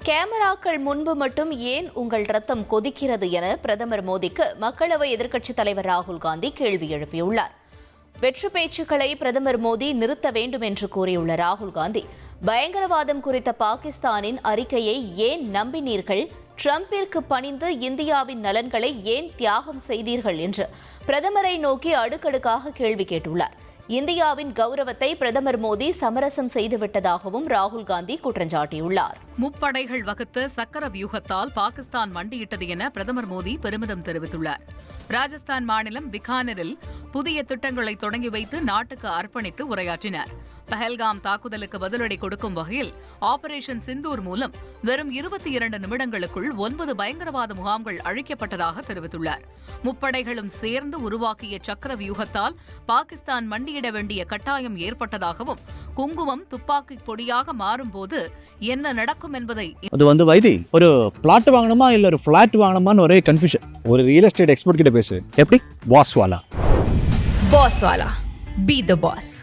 கேமராக்கள் முன்பு மட்டும் ஏன் உங்கள் ரத்தம் கொதிக்கிறது என பிரதமர் மோடிக்கு மக்களவை எதிர்க்கட்சித் தலைவர் ராகுல் காந்தி கேள்வி எழுப்பியுள்ளார். வெற்று பேச்சுக்களை பிரதமர் மோடி நிறுத்த வேண்டும் என்று கூறியுள்ள ராகுல் காந்தி, பயங்கரவாதம் குறித்த பாகிஸ்தானின் அறிக்கையை ஏன் நம்பினீர்கள், ட்ரம்பிற்கு பணிந்து இந்தியாவின் நலன்களை ஏன் தியாகம் செய்தீர்கள் என்று பிரதமரை நோக்கி அடுக்கடுக்காக கேள்வி கேட்டுள்ளார். இந்தியாவின் கௌரவத்தை பிரதமர் மோடி சமரசம் செய்துவிட்டதாகவும் ராகுல் காந்தி குற்றஞ்சாட்டியுள்ளார். முப்படைகள் வகுத்த சக்கர வியூகத்தால் பாகிஸ்தான் மண்டியிட்டது என பிரதமர் மோடி பெருமிதம் தெரிவித்துள்ளார். ராஜஸ்தான் மாநிலம் பிகானரில் புதிய திட்டங்களை தொடங்கி வைத்து நாட்டுக்கு அர்ப்பணித்து உரையாற்றினார். பஹல்காம் தாக்குதலுக்கு பதிலடி கொடுக்கும் வகையில் ஆபரேஷன் சிந்தூர் மூலம் வெறும் 22 நிமிடங்களுக்குள் 9 பயங்கரவாத முகாம்கள் அழிக்கப்பட்டதாக தெரிவித்துள்ளார். முப்படைகளும் சேர்ந்து உருவாக்கிய சக்கர வியூகத்தால் பாகிஸ்தான் மண்டியிட வேண்டிய கட்டாயம் ஏற்பட்டதாகவும், குங்குமம் துப்பாக்கி பொடியாக மாறும்போது என்ன நடக்கும் என்பதை அது வைத்தி ஒரு பிளாட் வாங்கணுமா இல்ல ஒரு பிளாட் வாங்கணுமான்னு ஒரே கன்ஃபியூஷன். ஒரு ரியல் எஸ்டேட் எக்ஸ்பர்ட் கிட்ட பேசு. எப்படி? பாஸ்வாலா பி தி பாஸ்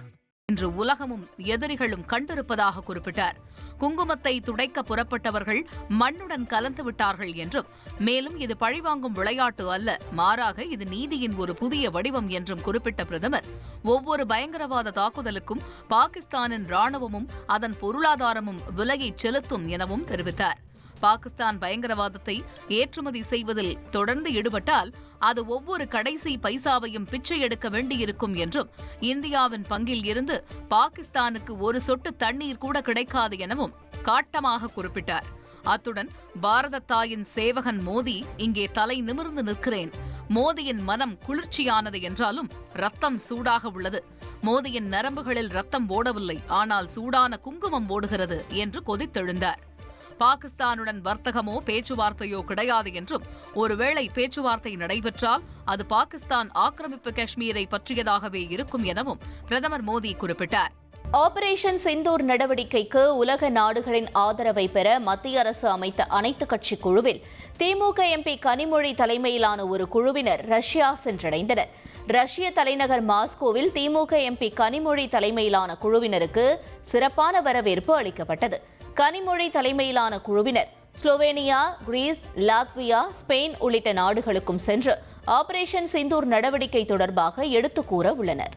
என்று உலகமும் எதிரிகளும் கண்டிருப்பதாக குறிப்பிட்டார். குங்குமத்தை துடைக்க புறப்பட்டவர்கள் மண்ணுடன் கலந்து விட்டார்கள் என்றும், மேலும் இது பழிவாங்கும் விளையாட்டு அல்ல, மாறாக இது நீதியின் ஒரு புதிய வடிவம் என்றும் குறிப்பிட்ட பிரதமர், ஒவ்வொரு பயங்கரவாத தாக்குதலுக்கும் பாகிஸ்தானின் ராணுவமும் அதன் பொருளாதாரமும் விலையை செலுத்தும் எனவும் தெரிவித்தார். பாகிஸ்தான் பயங்கரவாதத்தை ஏற்றுமதி செய்வதில் தொடர்ந்து ஈடுபட்டால் அது ஒவ்வொரு கடைசி பைசாவையும் பிச்சை எடுக்க வேண்டியிருக்கும் என்றும், இந்தியாவின் பங்கில் இருந்து பாகிஸ்தானுக்கு ஒரு சொட்டு தண்ணீர் கூட கிடைக்காது எனவும் காட்டமாக குறிப்பிட்டார். அத்துடன் பாரத தாயின் சேவகன் மோடி இங்கே தலை நிமிர்ந்து நிற்கிறேன். மோடியின் மனம் குளிர்ச்சியானது என்றாலும் ரத்தம் சூடாக உள்ளது. மோடியின் நரம்புகளில் ரத்தம் ஓடவில்லை, ஆனால் சூடான குங்குமம் ஓடுகிறது என்று கொதித்தெழுந்தார். பாகிஸ்தானுடன் வர்த்தகமோ பேச்சுவார்த்தையோ கிடையாது என்றும், ஒருவேளை பேச்சுவார்த்தை நடைபெற்றால் அது பாகிஸ்தான் ஆக்கிரமிப்பு காஷ்மீரை பற்றியதாகவே இருக்கும் எனவும் பிரதமர் மோடி குறிப்பிட்டார். ஆபரேஷன் சிந்தூர் நடவடிக்கைக்கு உலக நாடுகளின் ஆதரவை பெற மத்திய அரசு அமைத்த அனைத்து கட்சி குழுவில் திமுக எம்பி கனிமொழி தலைமையிலான ஒரு குழுவினர் ரஷ்யா சென்றடைந்தனர். ரஷ்ய தலைநகர் மாஸ்கோவில் திமுக எம்பி கனிமொழி தலைமையிலான குழுவினருக்கு சிறப்பான வரவேற்பு அளிக்கப்பட்டது. கனிமொழி தலைமையிலான குழுவினர் ஸ்லோவேனியா, கிரீஸ், லாத்வியா, ஸ்பெயின் உள்ளிட்ட நாடுகளுக்கும் சென்று ஆபரேஷன் சிந்தூர் நடவடிக்கை தொடர்பாக எடுத்துக் கூற உள்ளனர்.